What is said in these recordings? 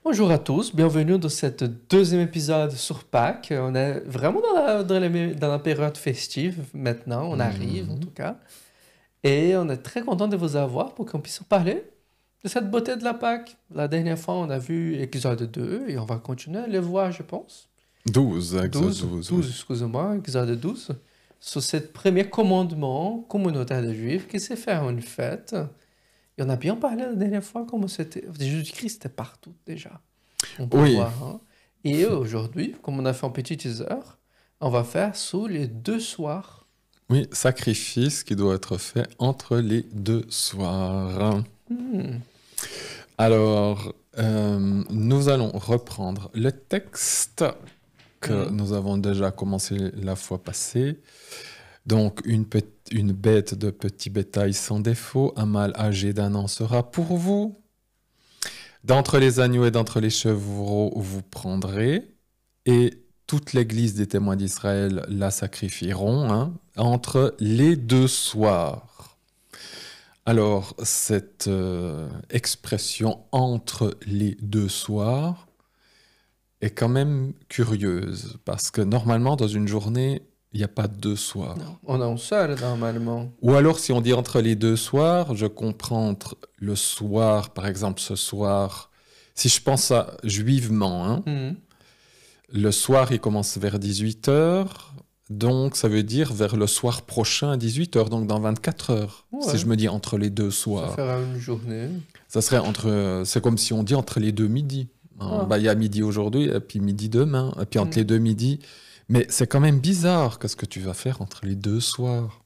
Bonjour à tous, bienvenue dans cet deuxième épisode sur Pâques. On est vraiment dans la période festive maintenant, on arrive en tout cas. Et on est très content de vous avoir pour qu'on puisse parler de cette beauté de la Pâques. La dernière fois, on a vu épisode 2 et on va continuer à le voir, je pense. 12, épisode 12. 12, excusez-moi, épisode 12. Sur ce premier commandement communautaire des Juifs qui c'est faire une fête. Et on a bien parlé la dernière fois comment c'était. Jésus-Christ était partout déjà. On peut Oui, voir, hein. Et aujourd'hui, comme on a fait un petit teaser, on va faire sous les deux soirs. oui, sacrifice qui doit être fait entre les deux soirs. Hmm. Alors, nous allons reprendre le texte que nous avons déjà commencé la fois passée. Donc, une bête de petit bétail sans défaut, un mâle âgé d'1 an sera pour vous. D'entre les agneaux et d'entre les chevreaux, vous prendrez, et toute l'église des témoins d'Israël la sacrifieront, hein, entre les deux soirs. Alors, cette expression « entre les deux soirs » est quand même curieuse, parce que normalement, dans une journée, il n'y a pas deux soirs. Non, on a un seul normalement. Ou alors, si on dit entre les deux soirs, je comprends entre le soir, par exemple, ce soir. Si je pense à juivement, hein, Hmm. le soir, il commence vers 18h. Donc, ça veut dire vers le soir prochain à 18h, donc dans 24 heures. Ouais. Si je me dis entre les deux Ça soirs. fera une journée. Ça serait entre. C'est comme si on dit entre les deux midis. Hein. Ah. Bah, il y a midi aujourd'hui, et puis midi demain, et puis entre les deux midis. Mais c'est quand même bizarre. Qu'est-ce que tu vas faire entre les deux soirs?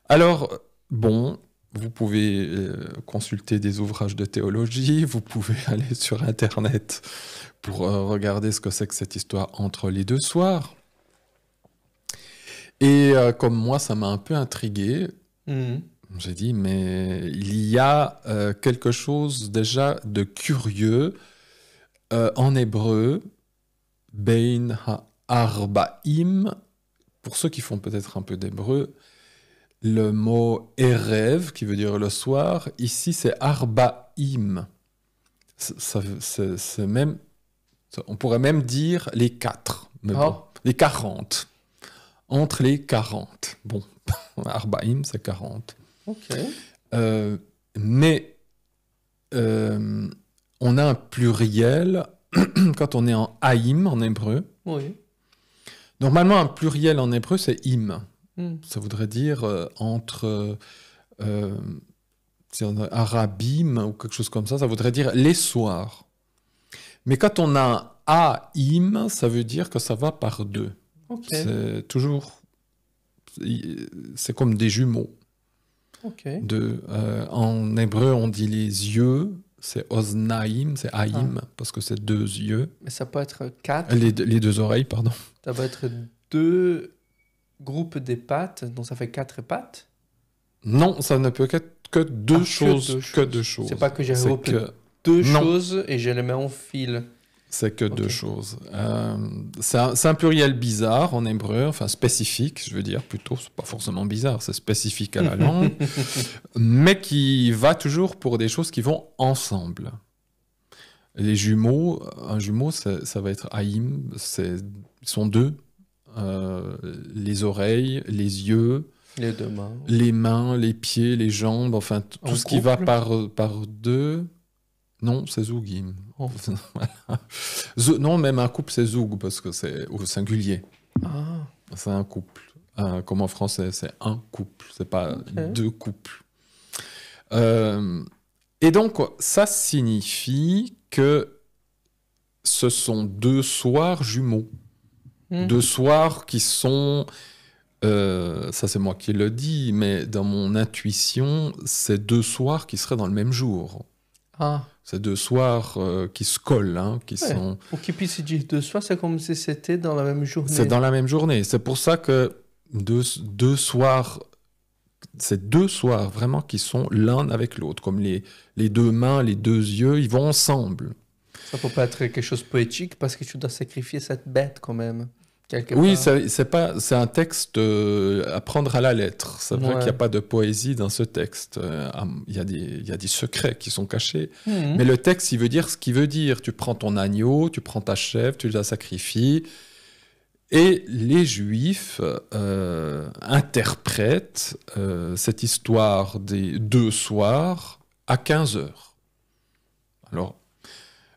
Alors, bon, vous pouvez consulter des ouvrages de théologie, vous pouvez aller sur Internet pour regarder ce que c'est que cette histoire entre les deux soirs. Et comme moi, ça m'a un peu intrigué. Hmm. J'ai dit, mais il y a quelque chose déjà de curieux en hébreu, Bein ha-arba'im. Pour ceux qui font peut-être un peu d'hébreu, le mot erev, qui veut dire le soir, ici c'est arba'im. C'est même, on pourrait même dire les 4, mais bon, les 40. Entre les 40. Bon, arba'im c'est 40. Ok. Mais on a un pluriel quand on est en haïm en hébreu. Oui. Normalement, un pluriel en hébreu, c'est im. Hmm. Ça voudrait dire entre arabim ou quelque chose comme ça voudrait dire les soirs. Mais quand on a un aim, ça veut dire que ça va par deux. Ok. C'est toujours... C'est comme des jumeaux. Ok. En hébreu, on dit les yeux, c'est oznaim, c'est aim, parce que c'est deux yeux. Mais ça peut être 4. Les deux oreilles, pardon. Ça peut être 2 groupes des pattes, donc ça fait 4 pattes. Non, ça ne peut qu'être que deux choses. Que deux choses. C'est pas que j'ai regroupé deux choses et je les mets en fil. C'est que deux choses. C'est un pluriel bizarre en hébreu, enfin spécifique, je veux dire, plutôt. C'est pas forcément bizarre, c'est spécifique à la langue, mais qui va toujours pour des choses qui vont ensemble. Les jumeaux, un jumeau, ça va être haïm, ils sont deux. Les oreilles, les yeux, les deux mains, les mains, les pieds, les jambes, enfin tout ce qui va par deux. Non, c'est zougim. Oh. Voilà. Non, même un couple, c'est zoug, parce que c'est au singulier. Ah. C'est un couple. Comme en français, c'est un couple, c'est pas deux couples. Et donc, ça signifie que ce sont deux soirs jumeaux. Deux soirs qui sont... ça, c'est moi qui le dis, mais dans mon intuition, c'est deux soirs qui seraient dans le même jour. Ah. C'est deux soirs qui se collent, hein, qui sont... Pour qu'ils puissent dire deux soirs, c'est comme si c'était dans la même journée. C'est dans la même journée. C'est pour ça que deux soirs, c'est deux soirs vraiment qui sont l'un avec l'autre, comme les deux mains, les deux yeux, ils vont ensemble. Ça peut pas être quelque chose de poétique parce que tu dois sacrifier cette bête quand même. quelque Oui, part. c'est un texte à prendre à la lettre. C'est vrai qu'il n'y a pas de poésie dans ce texte. Il y a des secrets qui sont cachés. Mhm. Mais le texte, il veut dire ce qu'il veut dire. Tu prends ton agneau, tu prends ta chèvre, tu la sacrifies. Et les Juifs interprètent cette histoire des 2 soirs à 15 heures. Alors,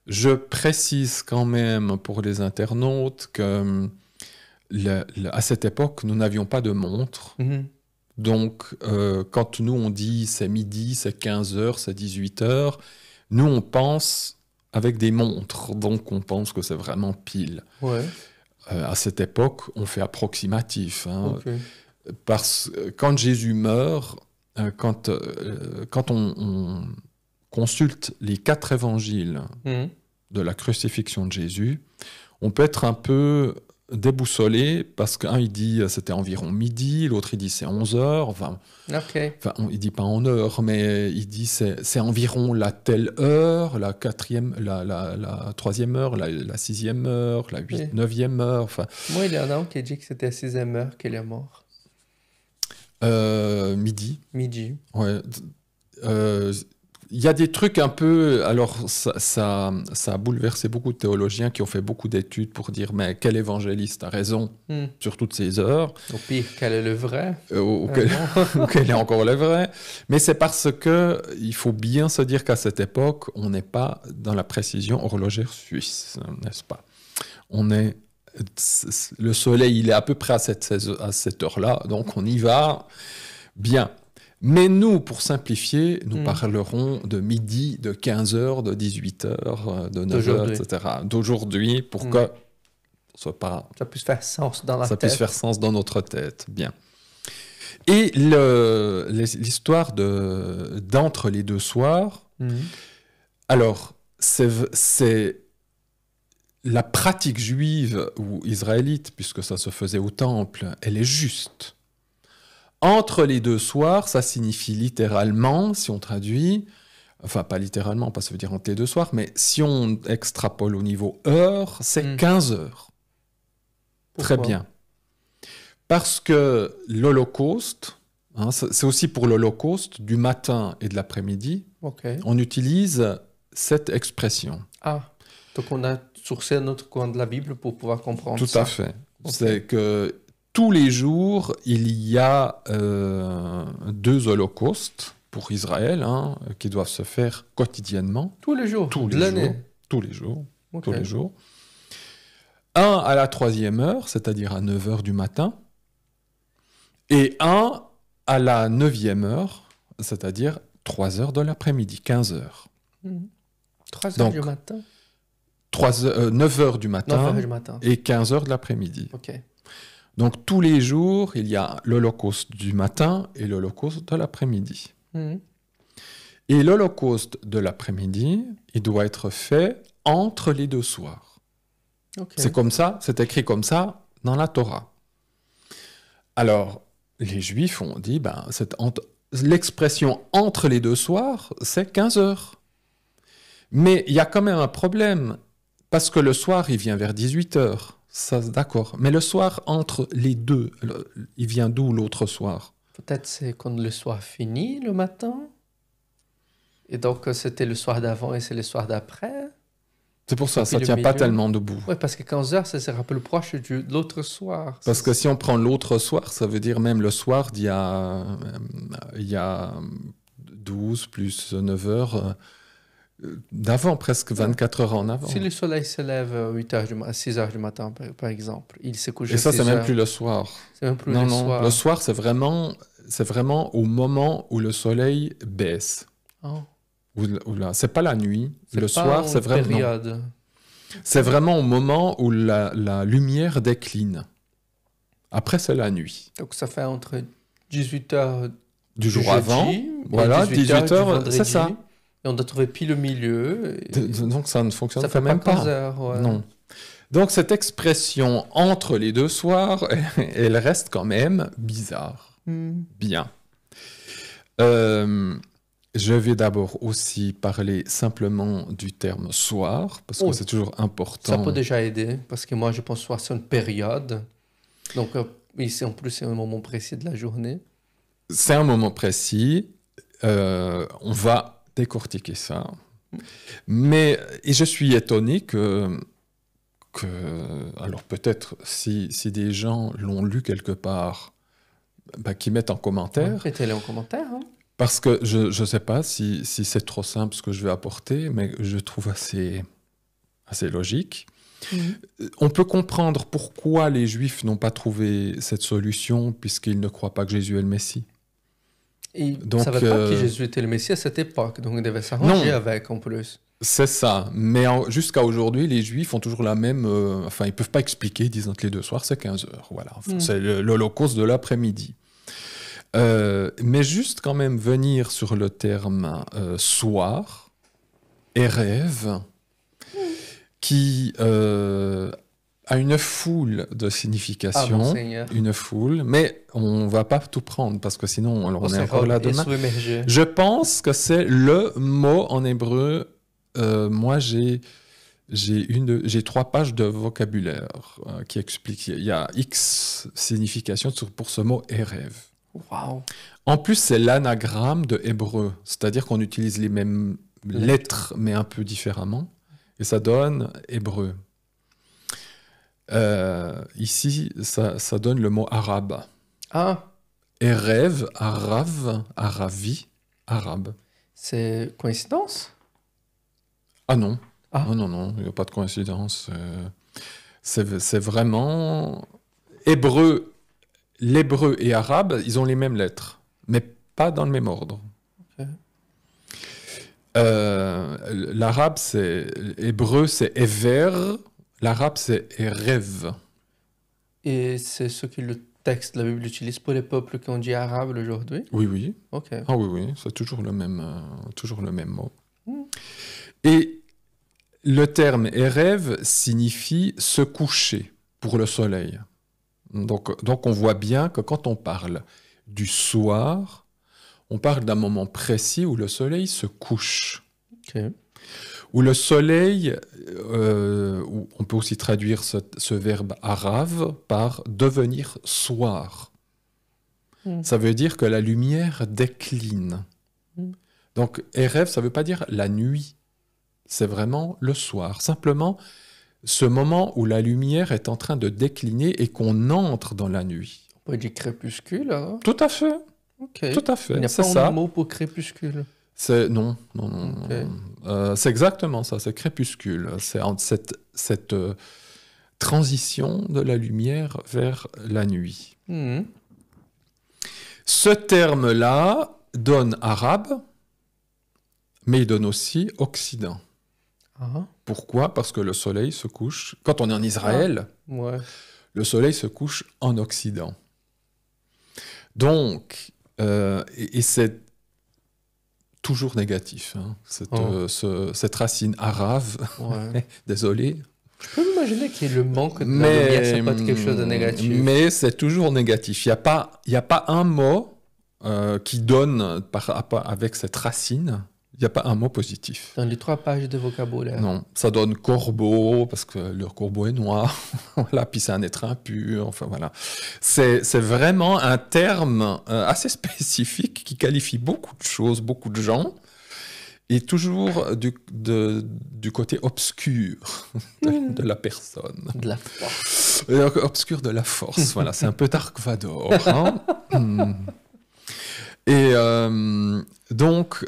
je précise quand même pour les internautes que à cette époque, nous n'avions pas de montre. Mhm. Donc, quand nous, on dit c'est midi, c'est 15 heures, c'est 18 heures, nous, on pense avec des montres. Donc, on pense que c'est vraiment pile. Ouais. À cette époque, on fait approximatif. Hein, Ok. parce que quand Jésus meurt, quand on consulte les 4 évangiles Mhm. de la crucifixion de Jésus, on peut être un peu déboussolé parce qu'un il dit c'était environ midi, l'autre il dit c'est 11 heures, Ok. il dit pas en heure, mais il dit c'est environ la telle heure, la 4e, la 3e heure, la 6e heure, la 8, Oui. 9e heure, enfin Moi, il y en a un qui dit que c'était à 6e heure qu'il est mort. midi. Midi. Ouais. Il y a des trucs un peu... Alors, ça a bouleversé beaucoup de théologiens qui ont fait beaucoup d'études pour dire, mais quel évangéliste a raison Hmm. sur toutes ces heures, Au pire, quel est le vrai? ou quel est encore le vrai. Mais c'est parce que il faut bien se dire qu'à cette époque, on n'est pas dans la précision horlogère suisse, n'est-ce pas? On est... Le soleil, il est à peu près à cette heure-là, donc on y va bien. Mais nous, pour simplifier, nous parlerons de midi, de 15 heures, de 18 heures, de 9 heures, etc. D'aujourd'hui, pour que ça puisse faire sens dans la ça tête. puisse faire sens dans notre tête. Bien. Et l'histoire d'entre les 2 soirs, alors, c'est la pratique juive ou israélite, puisque ça se faisait au temple, elle est juste. Entre les 2 soirs, ça signifie littéralement, si on traduit, enfin pas littéralement, parce que ça veut dire entre les 2 soirs, mais si on extrapole au niveau heure, c'est 15 heures. Pourquoi? Très bien. Parce que l'Holocauste, hein, c'est aussi pour l'Holocauste, du matin et de l'après-midi, on utilise cette expression. Ah, donc on a sourcé notre coin de la Bible pour pouvoir comprendre ça. Tout à fait. C'est que tous les jours, il y a 2 holocaustes pour Israël qui doivent se faire quotidiennement. Tous les jours. Tous les jours. Tous les jours. Tous les jours. Un à la 3e heure, c'est-à-dire à 9 heures du matin, et un à la 9e heure, c'est-à-dire 3 heures de l'après-midi, 15 heures. 3 heures du matin 9 heures du matin, 9 heures du matin. Et 15 heures de l'après-midi. Ok. Donc tous les jours, il y a l'Holocauste du matin et l'Holocauste de l'après-midi. Et l'Holocauste de l'après-midi, il doit être fait entre les 2 soirs. C'est comme ça, c'est écrit comme ça dans la Torah. Alors, les Juifs ont dit, l'expression entre les 2 soirs, c'est 15 heures. Mais il y a quand même un problème, parce que le soir, il vient vers 18 heures. Ça, d'accord. Mais le soir, entre les 2, il vient d'où l'autre soir? Peut-être c'est quand le soir finit, le matin. Et donc, c'était le soir d'avant et c'est le soir d'après. C'est pour ça, ça ne tient pas tellement debout. Oui, parce que 15 heures, ça sera un peu proche de l'autre soir. Parce que si on prend l'autre soir, ça veut dire même le soir d'il y a 12 plus 9 heures d'avant, presque 24 heures en avant. Si le soleil se lève à 6 heures du matin, par exemple, il se couche à 6 heures. Et ça, c'est même plus le soir. C'est même plus le soir. Le soir, c'est vraiment au moment où le soleil baisse. Oh. C'est pas la nuit. Le soir, c'est vraiment... période. C'est vraiment au moment où la lumière décline. Après, c'est la nuit. Donc, ça fait entre 18h du jour avant. Voilà, 18h, c'est ça. Et on doit trouver pile le milieu. Donc, ça ne fonctionne ça fait même pas. 15 heures, ouais. Non. Donc, cette expression entre les 2 soirs, elle reste quand même bizarre. Bien. je vais d'abord aussi parler simplement du terme soir, parce que Oui. c'est toujours Ça important. peut déjà aider, parce que moi, je pense soir, c'est une période. Donc, ici, en plus, c'est un moment précis de la journée. C'est un moment précis. On va décortiquer ça. Mais, et je suis étonné alors peut-être si des gens l'ont lu quelque part, qu'ils mettent en Ouais, commentaire, mettez-les en commentaire. Hein. parce que je ne sais pas si c'est trop simple ce que je vais apporter, mais je trouve assez logique. On peut comprendre pourquoi les Juifs n'ont pas trouvé cette solution, puisqu'ils ne croient pas que Jésus est le Messie. Ils ne Donc, savaient pas que Jésus était le Messie à cette époque, donc ils devaient s'arranger non. avec en plus. C'est ça. Mais jusqu'à aujourd'hui, les Juifs ont toujours la même... enfin, ils ne peuvent pas expliquer, ils disent entre les deux soirs, c'est 15 heures. Voilà. Enfin, c'est l'holocauste de l'après-midi. Mais juste quand même venir sur le terme soir et rêve, qui a une foule de significations. Ah, mon Seigneur. Une foule, mais on ne va pas tout prendre, parce que sinon, on est encore là demain. Sous-émergé. Je pense que c'est le mot en hébreu. Moi, j'ai 3 pages de vocabulaire qui expliquent. Il y a X significations pour ce mot Erev. Waouh. En plus, c'est l'anagramme de hébreu, c'est-à-dire qu'on utilise les mêmes lettres, mais un peu différemment, et ça donne hébreu. Ici, ça donne le mot arabe. Ah, Erev, arav, aravi, arabe. c'est coïncidence? Ah non. Ah. Non, il n'y a pas de coïncidence. C'est vraiment... Hébreu, l'hébreu et arabe, ils ont les mêmes lettres, mais pas dans le même ordre. Ok. L'arabe, hébreu, c'est Ever, l'arabe, c'est Erev. Et c'est ce que le texte de la Bible utilise pour les peuples qui ont dit arabe aujourd'hui? Oui. Ok. Ah oui, c'est toujours le même mot. Et le terme Erev signifie se coucher pour le soleil. Donc on voit bien que quand on parle du soir, on parle d'un moment précis où le soleil se couche. Ok. Où le soleil, où on peut aussi traduire ce verbe arabe par devenir soir. Ça veut dire que la lumière décline. Donc Erev, ça ne veut pas dire la nuit. C'est vraiment le soir. Simplement, ce moment où la lumière est en train de décliner et qu'on entre dans la nuit. On peut dire crépuscule, alors? Tout à fait. Ok. Tout à fait. Il n'y a C'est pas ça. un mot pour crépuscule. Non. Ok. C'est exactement ça, c'est crépuscule. C'est entre cette transition de la lumière vers la nuit. Ce terme-là donne arabe, mais il donne aussi occident. Ah. Pourquoi? Parce que le soleil se couche, quand on est en Israël, Ouais. le soleil se couche en occident. Donc, et c'est toujours négatif, hein, cette racine arabe. Ouais. Désolé. Je peux m'imaginer qu'il y ait le manque de la lumière, ça peut être quelque chose de négatif. Mais c'est toujours négatif. Il n'y a pas un mot qui donne avec cette racine. Il n'y a pas un mot positif. Dans les 3 pages de vocabulaire. Non, ça donne corbeau, parce que le corbeau est noir. Voilà, puis c'est un être impur. Enfin, voilà. C'est vraiment un terme assez spécifique qui qualifie beaucoup de choses, beaucoup de gens, et toujours du côté obscur de la personne. De la force. Obscur de la force, voilà. C'est un peu Dark Vador. Hein. Et donc,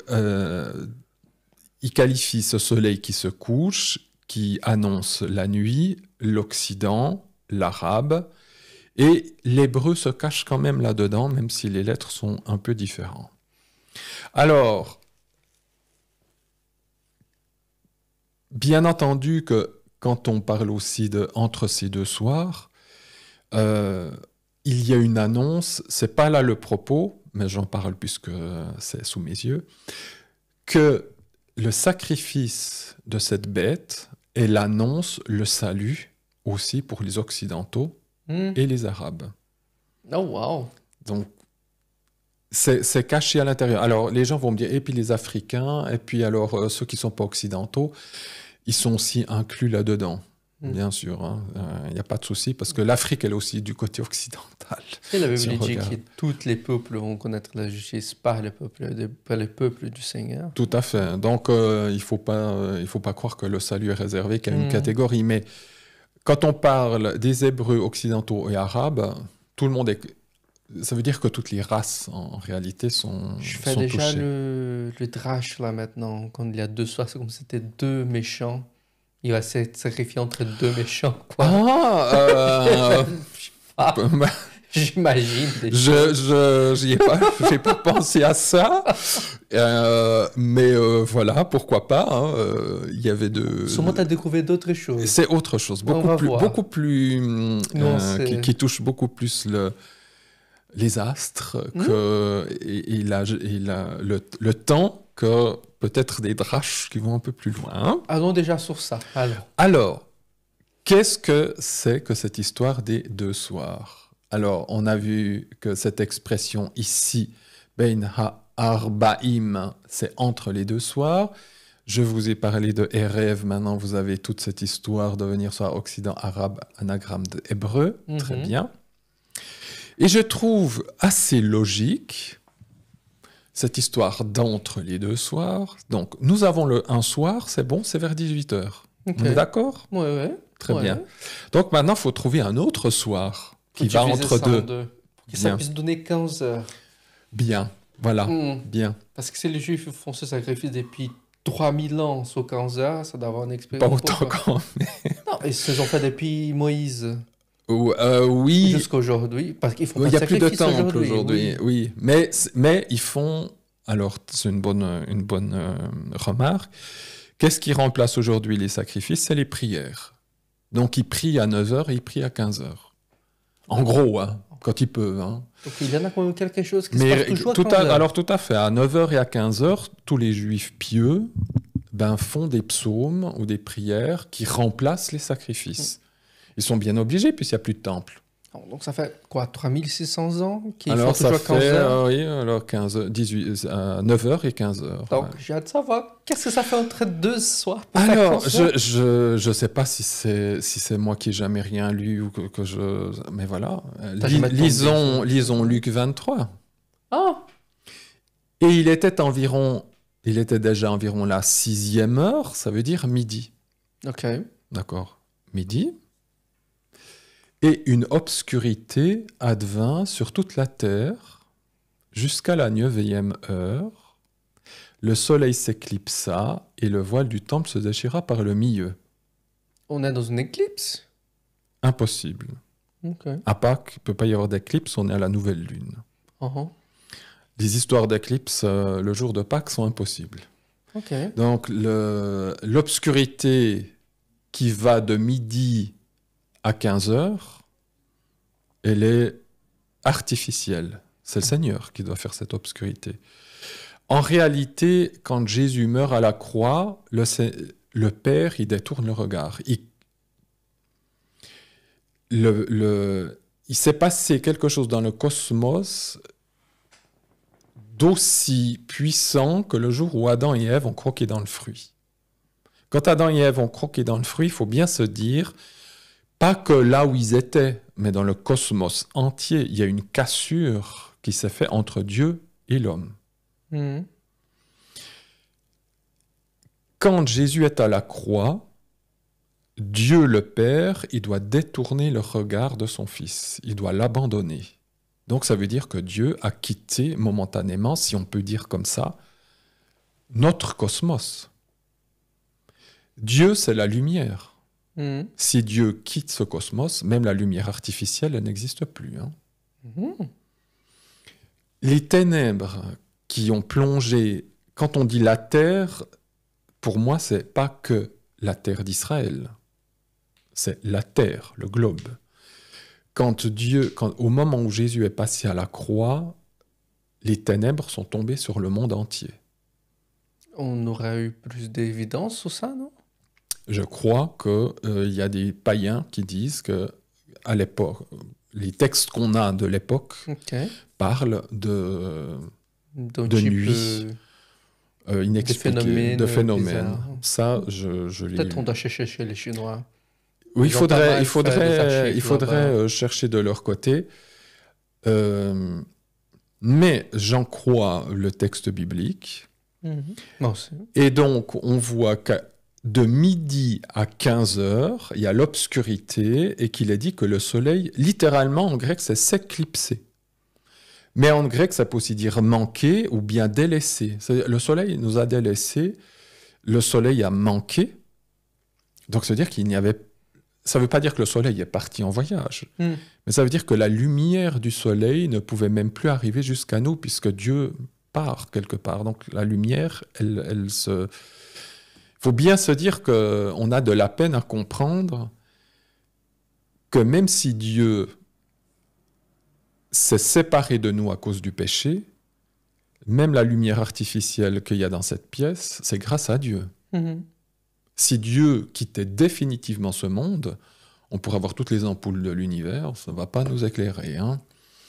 il qualifie ce soleil qui se couche, qui annonce la nuit, l'Occident, l'arabe, et l'hébreu se cache quand même là-dedans, même si les lettres sont un peu différentes. Alors, bien entendu que quand on parle aussi de entre ces deux soirs, il y a une annonce, c'est pas là le propos, mais j'en parle puisque c'est sous mes yeux, que le sacrifice de cette bête est l'annonce, le salut aussi pour les Occidentaux et les Arabes. Oh, wow. Donc, c'est caché à l'intérieur. Alors, les gens vont me dire, et puis les Africains, et puis alors ceux qui ne sont pas occidentaux, ils sont aussi inclus là-dedans, bien sûr. Il n'y a pas de souci, parce que l'Afrique, elle est aussi du côté occidental. Et la Bible Si on dit regarde. que tous les peuples vont connaître la justice par le peuple du Seigneur. Tout à fait. Donc, il faut pas croire que le salut est réservé qu'à une catégorie. Mais quand on parle des Hébreux occidentaux et arabes, tout le monde est... Ça veut dire que toutes les races, en réalité, sont Je fais sont déjà touchées. le drache là maintenant. Quand il y a deux soirs, c'est comme si c'était deux méchants. Il va se sacrifier entre deux méchants, quoi. Ah, Ah, bah, j'imagine des j'ai pas pensé à ça. Mais voilà, pourquoi pas. Hein, il y avait de... Sûrement, tu as découvert d'autres choses. C'est autre chose, On va voir. beaucoup plus Nuancé. qui touche beaucoup plus les astres le temps que peut-être des draches qui vont un peu plus loin. Hein. Allons déjà sur ça. Alors, qu'est-ce que c'est que cette histoire des deux soirs? Alors, on a vu que cette expression ici, Bein ha-arba'im, c'est entre les deux soirs. Je vous ai parlé de Erev, maintenant vous avez toute cette histoire de venir sur Occident arabe, anagramme de hébreu, très bien. Et je trouve assez logique cette histoire d'entre les deux soirs. Donc, nous avons un soir, c'est bon, c'est vers 18h. Ok. On est d'accord? Ouais. Très bien. Donc, maintenant, il faut trouver un autre soir qui va entre deux. Pour que ça puisse donner 15 heures. Bien, voilà, bien. Parce que si les Juifs font ce sacrifice depuis 3000 ans sur 15 heures, ça doit avoir une Pas expérience. autant quand même. Non, ils se sont fait depuis Moïse Oui, jusqu'à aujourd'hui. Parce qu'ils font il pas n'y a de plus de sacrifice temple aujourd'hui, oui. Mais ils font... Alors, c'est une bonne remarque. Qu'est-ce qui remplace aujourd'hui les sacrifices? C'est les prières. Donc, ils prient à 9h et ils prient à 15h. En gros, hein, quand ils peuvent. Hein. Donc, il y en a quand même quelque chose qui se passe toujours à 15 heures. Alors, tout à fait. À 9h et à 15h, tous les juifs pieux font des psaumes ou des prières qui remplacent les sacrifices. Ils sont bien obligés puisqu'il n'y a plus de temple. Donc, ça fait quoi, 3600 ans qu'ils Alors, font toujours ça à 15 fait, heures. oui, alors 9h et 15h. Donc, j'ai hâte de savoir qu'est-ce que ça fait entre deux soirs. Pour Alors, faire 15 heures. je sais pas si c'est moi qui ai jamais rien lu ou que je... Mais voilà. Lisons Luc 23. Ah, Et il était déjà environ la 6e heure, ça veut dire midi. ok. D'accord. Midi. Et une obscurité advint sur toute la terre jusqu'à la 9e heure. Le soleil s'éclipsa et le voile du temple se déchira par le milieu. On est dans une éclipse. Impossible. Ok. À Pâques, il ne peut pas y avoir d'éclipse, on est à la nouvelle lune. Les histoires d'éclipse le jour de Pâques sont impossibles. Ok. Donc l'obscurité qui va de midi à 15h, elle est artificielle. C'est le Seigneur qui doit faire cette obscurité. En réalité, quand Jésus meurt à la croix, le Père, il détourne le regard. Il s'est passé quelque chose dans le cosmos d'aussi puissant que le jour où Adam et Ève ont croqué dans le fruit. Quand Adam et Ève ont croqué dans le fruit, il faut bien se dire, pas que là où ils étaient, mais dans le cosmos entier, il y a une cassure qui s'est faite entre Dieu et l'homme. Quand Jésus est à la croix, Dieu le Père, il doit détourner le regard de son Fils, il doit l'abandonner. Donc ça veut dire que Dieu a quitté momentanément, si on peut dire comme ça, notre cosmos. Dieu, c'est la lumière. Si Dieu quitte ce cosmos, même la lumière artificielle, elle n'existe plus. Hein. Les ténèbres qui ont plongé, quand on dit la terre, pour moi, c'est pas que la terre d'Israël. C'est la terre, le globe. Au moment où Jésus est passé à la croix, les ténèbres sont tombées sur le monde entier. On aurait eu plus d'évidence sur ça, non? Je crois qu'il y a des païens qui disent qu'à l'époque, les textes qu'on a de l'époque Ok. parlent de Donc, de nuit inexpliquées, de phénomènes. bizarres. Ça, je Peut-être on les... doit chercher chez les Chinois. Oui, Ils ont pas mal il fait des archives il faudrait là-bas. chercher de leur côté. Euh, mais j'en crois le texte biblique. Mhm. Moi aussi. Et donc, on voit que de midi à 15 heures, il y a l'obscurité et qu'il est dit que le soleil, littéralement en grec, c'est s'éclipser. Mais en grec, ça peut aussi dire manquer ou bien délaisser. C'est-à-dire, le soleil nous a délaissés, le soleil a manqué. Donc, ça veut dire qu'il n'y avait... Ça ne veut pas dire que le soleil est parti en voyage, Mm. mais ça veut dire que la lumière du soleil ne pouvait même plus arriver jusqu'à nous puisque Dieu part quelque part. Donc, la lumière, elle se... Il faut bien se dire qu'on a de la peine à comprendre que même si Dieu s'est séparé de nous à cause du péché, même la lumière artificielle qu'il y a dans cette pièce, c'est grâce à Dieu. Mhm. Si Dieu quittait définitivement ce monde, on pourrait avoir toutes les ampoules de l'univers, ça ne va pas nous éclairer. Hein.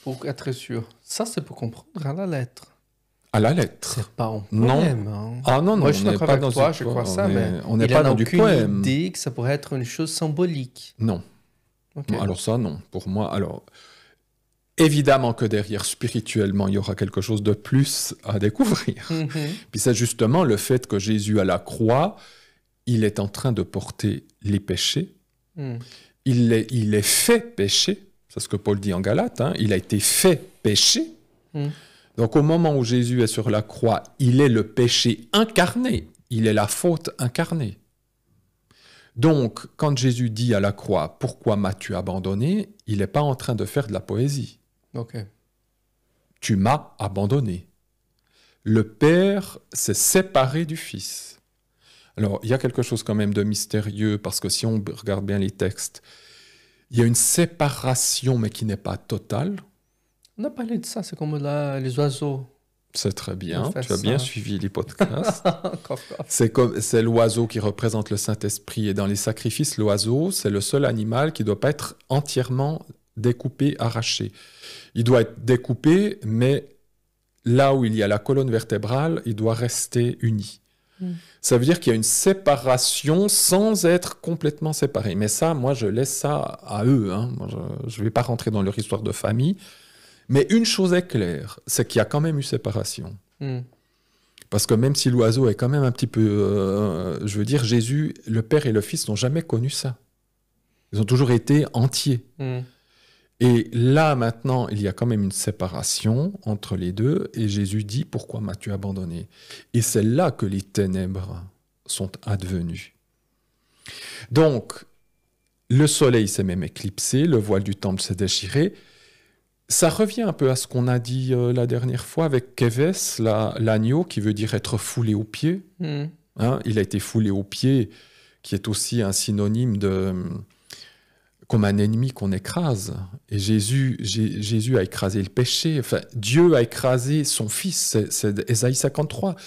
Pour être sûr. Ça, c'est pour comprendre à la lettre. À la lettre. C'est pas en Non. poème. Hein. Ah non, non, Moi, je suis on n'est d'accord pas avec dans toi, du je poème, crois ça, mais on n'est il pas en a dans du aucune poème. idée que ça pourrait être une chose symbolique. Non. Ok. Alors ça, non. Pour moi, alors... Évidemment que derrière, spirituellement, il y aura quelque chose de plus à découvrir. Mhm. Puis c'est justement le fait que Jésus à la croix, il est en train de porter les péchés. Mm. Il est fait péché. C'est ce que Paul dit en Galates. Hein. Il a été fait péché. Mm. Donc au moment où Jésus est sur la croix, il est le péché incarné. Il est la faute incarnée. Donc quand Jésus dit à la croix, pourquoi m'as-tu abandonné? Il n'est pas en train de faire de la poésie. Ok. Tu m'as abandonné. Le Père s'est séparé du Fils. Alors, il y a quelque chose quand même de mystérieux, parce que si on regarde bien les textes, il y a une séparation, mais qui n'est pas totale. On a parlé de ça, c'est comme là, les oiseaux. C'est très bien, On fait tu as bien ça. suivi les podcasts. Cough, cough. C'est l'oiseau qui représente le Saint-Esprit, et dans les sacrifices, l'oiseau, c'est le seul animal qui ne doit pas être entièrement découpé, arraché. Il doit être découpé, mais là où il y a la colonne vertébrale, il doit rester uni. Mm. Ça veut dire qu'il y a une séparation sans être complètement séparé. Mais ça, moi, je laisse ça à eux. Hein. Moi, je ne vais pas rentrer dans leur histoire de famille. Mais une chose est claire, c'est qu'il y a quand même eu séparation. Mm. Parce que même si l'oiseau est quand même un petit peu... je veux dire, Jésus, le Père et le Fils n'ont jamais connu ça. Ils ont toujours été entiers. Mm. Et là, maintenant, il y a quand même une séparation entre les deux, et Jésus dit, pourquoi m'as-tu abandonné? Et c'est là que les ténèbres sont advenues. Donc, le soleil s'est même éclipsé, le voile du temple s'est déchiré. Ça revient un peu à ce qu'on a dit la dernière fois avec Keves, l'agneau, qui veut dire être foulé aux pieds. Mm. Hein, il a été foulé aux pieds, qui est aussi un synonyme de... comme un ennemi qu'on écrase. Et Jésus a écrasé le péché. Enfin, Dieu a écrasé son Fils. C'est Ésaïe 53.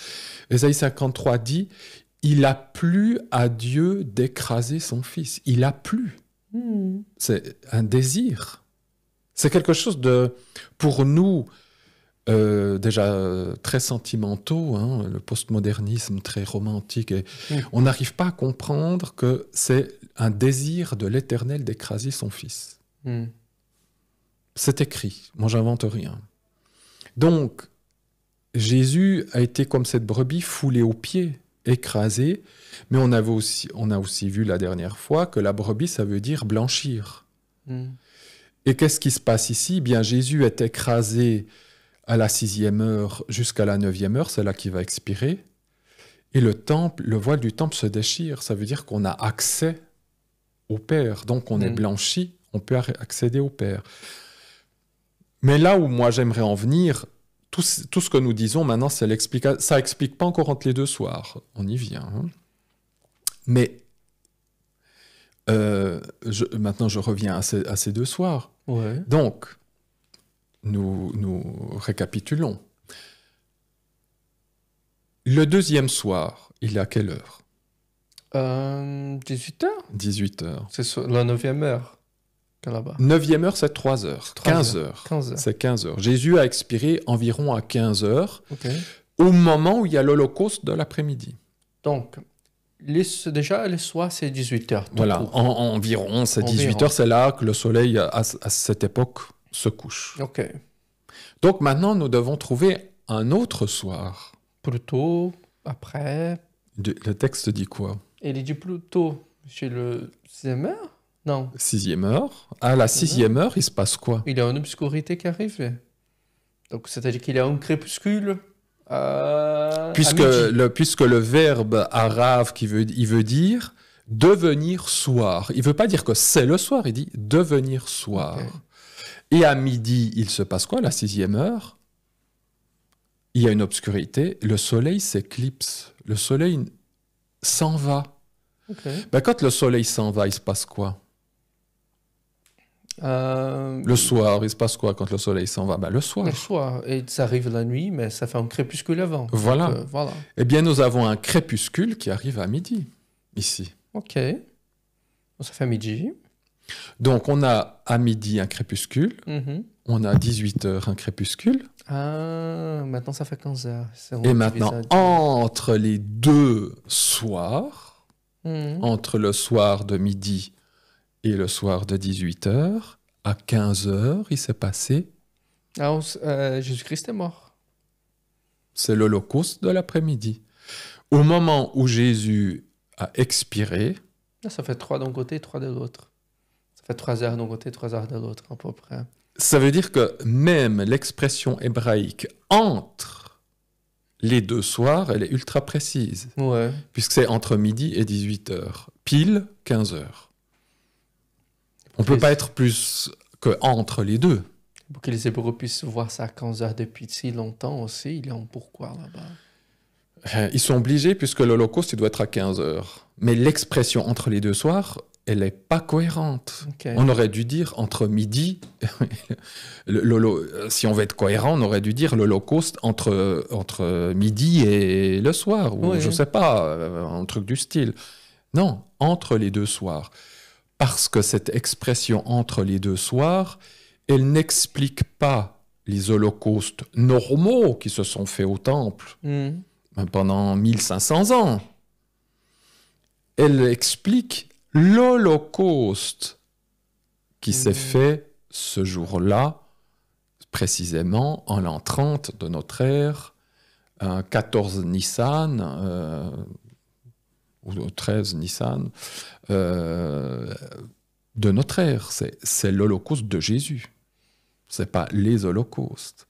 Ésaïe 53 dit, il a plu à Dieu d'écraser son Fils. Il a plu. Mm. C'est un désir. C'est quelque chose de, pour nous, déjà très sentimentaux, hein, le postmodernisme très romantique. Et on n'arrive pas à comprendre que c'est un désir de l'Éternel d'écraser son Fils. Mm. C'est écrit, moi j'invente rien. Donc, Jésus a été comme cette brebis foulée aux pieds, écrasée, mais on a aussi vu la dernière fois que la brebis, ça veut dire blanchir. Mm. Et qu'est-ce qui se passe ici? Bien, Jésus est écrasé à la 6e heure jusqu'à la 9e heure, c'est là qu'il va expirer. Et le voile du temple se déchire. Ça veut dire qu'on a accès au Père. Donc on est blanchi, on peut accéder au Père. Mais là où moi j'aimerais en venir, tout ce que nous disons maintenant, c'est l'explication. Ça n'explique pas encore entre les deux soirs. On y vient. Hein. Mais maintenant je reviens à ces deux soirs. Ouais. Donc, nous récapitulons. Le deuxième soir, il est à quelle heure? 18h? 18 heures. C'est la 9e heure. jusqu'à là-bas. 9e heure, c'est 3 heures. 15 heures. 15 heures. C'est 15 heures. Jésus a expiré environ à 15 heures, OK. au moment où il y a l'Holocauste de l'après-midi. Donc, déjà, le soir, c'est 18 heures. Voilà, environ, c'est 18 heures, c'est là que le soleil, à cette époque, se couche. OK. Donc maintenant, nous devons trouver un autre soir. Plutôt, après... Le texte dit quoi? Il dit plutôt chez le 6e heure? Non. 6e heure. À la 6e heure, il se passe quoi? Il y a une obscurité qui arrive. Donc, c'est-à-dire qu'il y a un crépuscule Puisque le verbe arabe, il veut dire devenir soir. Il ne veut pas dire que c'est le soir, il dit devenir soir. Okay. Et à midi, il se passe quoi, la 6e heure? Il y a une obscurité, le soleil s'éclipse, le soleil s'en va. Okay. Ben, quand le soleil s'en va, il se passe quoi? Le soir, il se passe quoi quand le soleil s'en va? Ben, le soir. Le soir. Et ça arrive la nuit, mais ça fait un crépuscule avant. Voilà. Donc, voilà. Eh bien, nous avons un crépuscule qui arrive à midi, ici. OK. Ça fait midi. Donc, on a à midi un crépuscule, on a à 18h un crépuscule. Ah, maintenant ça fait 15 heures. Et maintenant, entre les deux soirs, entre le soir de midi et le soir de 18h, à 15h, il s'est passé... Jésus-Christ est mort. C'est l'Holocauste de l'après-midi. Au moment où Jésus a expiré... Ça fait 3 d'un côté, 3 de l'autre. Ça fait 3 heures d'un côté, 3 heures de l'autre, à peu près. Ça veut dire que même l'expression hébraïque « entre les deux soirs », elle est ultra précise. Ouais. Puisque c'est entre midi et 18h. Pile 15h. On ne peut pas être plus que entre les deux. Pour que les Hébreux puissent voir ça à 15 heures depuis si longtemps aussi, il y a un pourquoi là-bas. Ils sont obligés puisque l'Holocauste, il doit être à 15h. Mais l'expression entre les deux soirs, elle n'est pas cohérente. Okay. On aurait dû dire entre midi... si on veut être cohérent, on aurait dû dire l'Holocauste entre midi et le soir. Ou je ne sais pas, un truc du style. Non, entre les deux soirs. Parce que cette expression entre les deux soirs, elle n'explique pas les holocaustes normaux qui se sont faits au temple pendant 1500 ans. Elle explique l'Holocauste qui s'est fait ce jour-là, précisément en l'an 30 de notre ère, 14 Nissan, ou 13 Nissan, de notre ère. C'est l'Holocauste de Jésus. Ce n'est pas les holocaustes.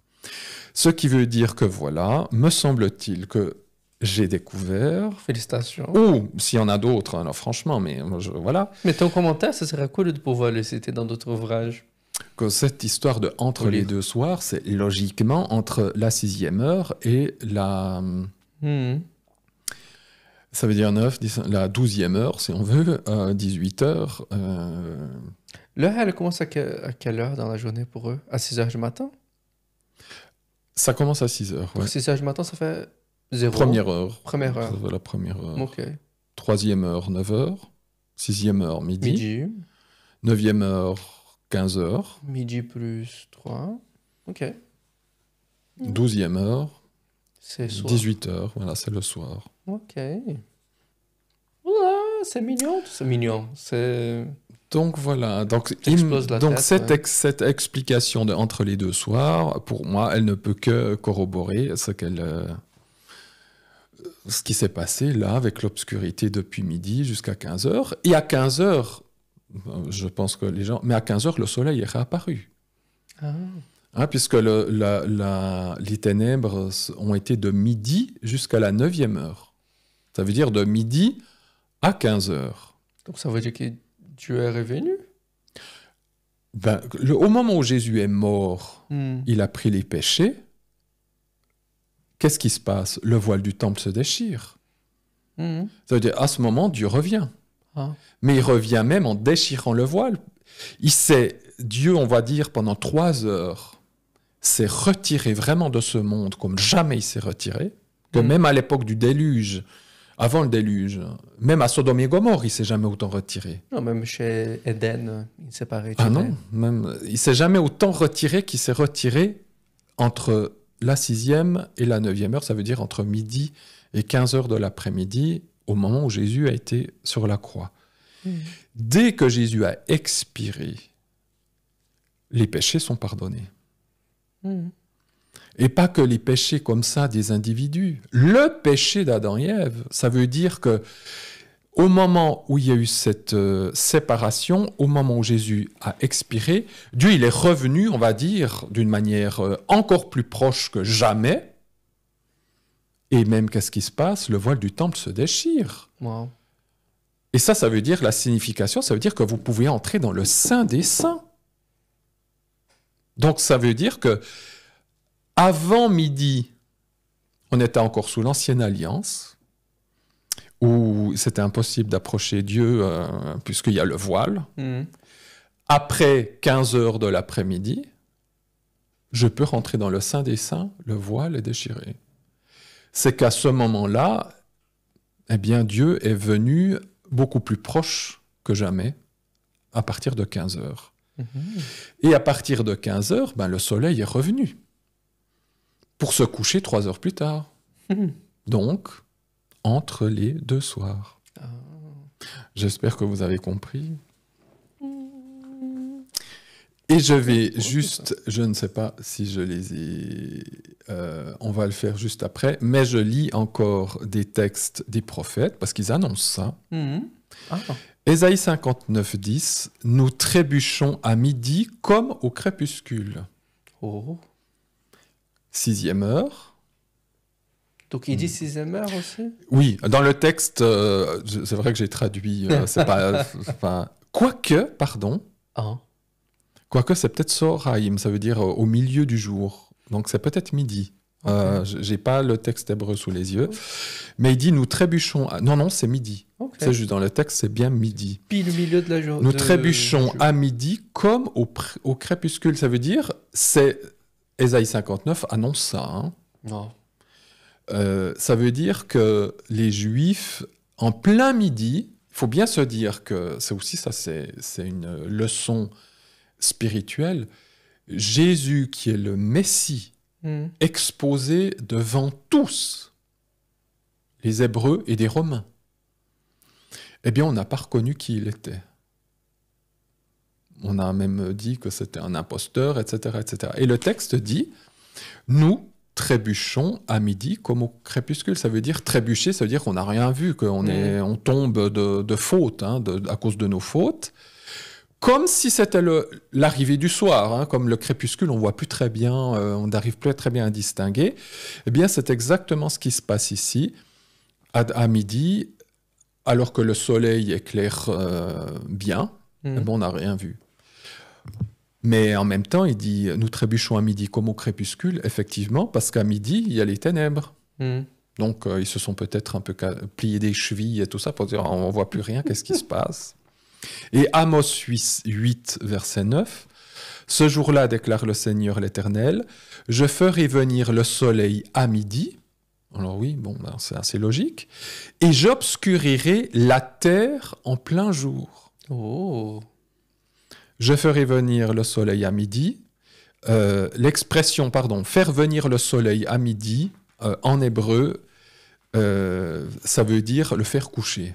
Ce qui veut dire que voilà, me semble-t-il que j'ai découvert... Félicitations. Ou, s'il y en a d'autres, alors franchement, mais voilà. Mais ton commentaire, ce serait cool de pouvoir le citer dans d'autres ouvrages. Que cette histoire de entre les deux soirs, c'est logiquement entre la 6e heure et la... Ça veut dire 9, 10, la 12e heure, si on veut, 18 heures. L'heure, elle commence à quelle heure dans la journée pour eux? À 6 heures du matin? Ça commence à 6 heures, ouais. 6 heures du matin, ça fait 0. Première heure. Première heure. Ça fait la première heure. OK. 3e heure, 9 heures. 6e heure, midi. 9e heure, 15 heures. Midi plus 3. OK. 12e heure. C'est soir. 18 heures, voilà, c'est le soir. OK. Voilà, c'est mignon, c'est mignon. C'est... Donc voilà, donc cette explication de entre les deux soirs, pour moi, elle ne peut que corroborer ce qui s'est passé là avec l'obscurité depuis midi jusqu'à 15 heures. Et à 15 heures, je pense que les gens... Mais à 15 heures, le soleil est réapparu. Puisque les ténèbres ont été de midi jusqu'à la 9e heure. Ça veut dire de midi à 15 heures. Donc ça veut dire que Dieu est revenu? Au moment où Jésus est mort, il a pris les péchés. Qu'est-ce qui se passe? Le voile du temple se déchire. Ça veut dire, à ce moment, Dieu revient. Mais il revient même en déchirant le voile. Dieu, on va dire, pendant 3 heures, s'est retiré vraiment de ce monde comme jamais il s'est retiré. Que même à l'époque du déluge, Avant le déluge. Même à Sodome et Gomorrhe, il s'est jamais autant retiré. Non, même chez Éden, il s'est pas retiré. Ah non, même, il s'est jamais autant retiré qu'il s'est retiré entre la 6e et la 9e heure, ça veut dire entre midi et 15 heures de l'après-midi, au moment où Jésus a été sur la croix. Dès que Jésus a expiré, les péchés sont pardonnés. Et pas que les péchés comme ça des individus. Le péché d'Adam et Ève, ça veut dire que au moment où il y a eu cette séparation, au moment où Jésus a expiré, Dieu il est revenu, on va dire, d'une manière encore plus proche que jamais. Et même, qu'est-ce qui se passe? Le voile du temple se déchire. Wow. Et ça veut dire, la signification, ça veut dire que vous pouvez entrer dans le Saint des Saints. Donc ça veut dire que avant midi, on était encore sous l'Ancienne Alliance, où c'était impossible d'approcher Dieu puisqu'il y a le voile. Après 15 heures de l'après-midi, je peux rentrer dans le Saint des Saints, le voile est déchiré. C'est qu'à ce moment-là, eh bien, Dieu est venu beaucoup plus proche que jamais à partir de 15 heures. Et à partir de 15 heures, ben, le soleil est revenu pour se coucher 3 heures plus tard. Donc, entre les deux soirs. J'espère que vous avez compris. Et je vais juste, je ne sais pas si je les ai, on va le faire juste après, mais je lis encore des textes des prophètes, parce qu'ils annoncent ça. Ésaïe 59, 10, « Nous trébuchons à midi comme au crépuscule. » 6e heure. Donc il dit 6e heure aussi? Oui, dans le texte, c'est vrai que j'ai traduit, c'est pas... quoique, pardon, quoique c'est peut-être Soraïm, ça veut dire au milieu du jour. Donc c'est peut-être midi. J'ai pas le texte hébreu sous les yeux. Mais il dit, nous trébuchons... Non, c'est midi. C'est juste dans le texte, c'est bien midi. Pile au milieu de la journée. Nous trébuchons à midi comme au crépuscule. Ça veut dire, c'est... Ésaïe 59 annonce ça. Ça veut dire que les Juifs, en plein midi, il faut bien se dire que c'est aussi ça, c'est une leçon spirituelle. Jésus, qui est le Messie, exposé devant tous, les Hébreux et des Romains, eh bien, on n'a pas reconnu qui il était. On a même dit que c'était un imposteur, etc., etc. Et le texte dit, nous trébuchons à midi comme au crépuscule. Ça veut dire trébucher, ça veut dire qu'on n'a rien vu, on tombe de faute, à cause de nos fautes. Comme si c'était l'arrivée du soir, comme le crépuscule, on ne voit plus très bien, on n'arrive plus très bien à distinguer. Eh bien, c'est exactement ce qui se passe ici, à midi, alors que le soleil éclaire bien, on n'a rien vu. Mais en même temps, il dit, nous trébuchons à midi comme au crépuscule, effectivement, parce qu'à midi, il y a les ténèbres. Donc, ils se sont peut-être un peu pliés des chevilles et tout ça pour dire, on ne voit plus rien, qu'est-ce qui se passe? Et Amos 8, verset 9, « Ce jour-là, déclare le Seigneur l'Éternel, je ferai venir le soleil à midi. » Alors oui, c'est assez logique. « Et j'obscurirai la terre en plein jour. » Je ferai venir le soleil à midi. L'expression, faire venir le soleil à midi, en hébreu, ça veut dire le faire coucher.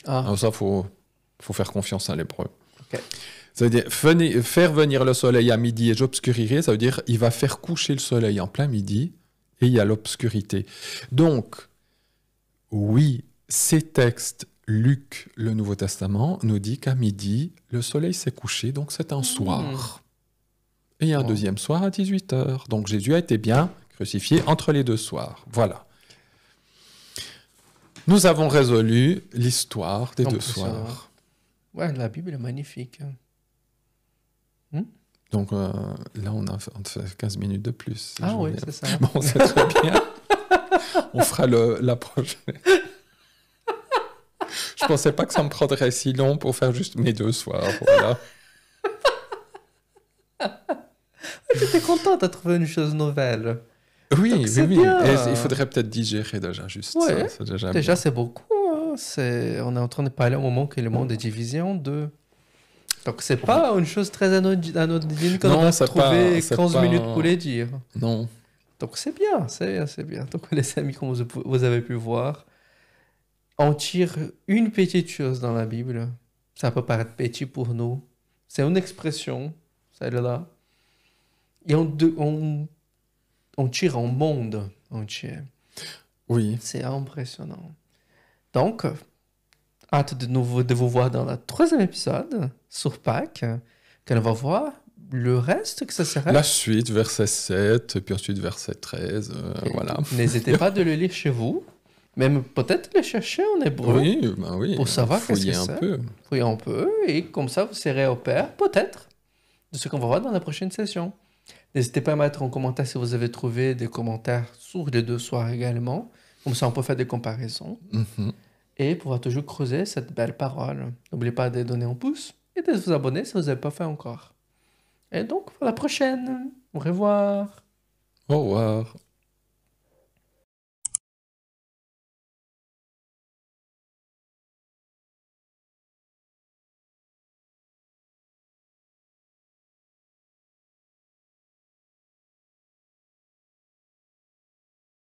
Alors ça, faut faire confiance à l'hébreu. Ça veut dire faire venir le soleil à midi et j'obscurirai, ça veut dire il va faire coucher le soleil en plein midi et il y a l'obscurité. Donc, oui, ces textes, Luc, le Nouveau Testament, nous dit qu'à midi, le soleil s'est couché, donc c'est un soir. Et il y a un deuxième soir à 18h. Donc Jésus a été bien crucifié entre les deux soirs. Voilà. Nous avons résolu l'histoire des deux soirs. Ouais, la Bible est magnifique. Donc là, on a fait 15 minutes de plus. Ah oui, c'est ça. Bon, c'est très bien. On fera la prochaine. Je pensais pas que ça me prendrait si long pour faire juste mes deux soirs. Voilà. J'étais content de trouver une chose nouvelle. Oui, Donc, oui, c'est oui. bien. Et il faudrait peut-être digérer déjà juste Ouais. ça. C'est déjà Déjà, bien. c'est beaucoup. Hein. On est en train de parler au moment que le monde est divisé en deux. Donc, c'est pas une chose très anodine qu'on Non, va trouver 15 minutes pour les dire. Non. Donc, c'est bien, c'est bien, c'est bien. Donc, les amis, comme vous avez pu voir, on tire une petite chose dans la Bible. Ça peut paraître petit pour nous. C'est une expression, celle-là. Et on tire un monde entier. Oui. C'est impressionnant. Donc, hâte de vous voir dans le troisième épisode sur Pâques, qu'on va voir le reste que ça sera. La suite, verset 7, puis ensuite verset 13. Voilà. N'hésitez pas de le lire chez vous. Même peut-être le chercher en hébreu. Oui, ben oui. Pour savoir qu'est-ce fouiller que un c'est. peu. Fouillez un peu. Et comme ça, vous serez au pair, peut-être, de ce qu'on va voir dans la prochaine session. N'hésitez pas à mettre en commentaire si vous avez trouvé des commentaires sur les deux soirs également. Comme ça, on peut faire des comparaisons. Mhm. Et pouvoir toujours creuser cette belle parole. N'oubliez pas de donner un pouce et de vous abonner si vous n'avez pas fait encore. Et donc, pour la prochaine. Au revoir. Au revoir.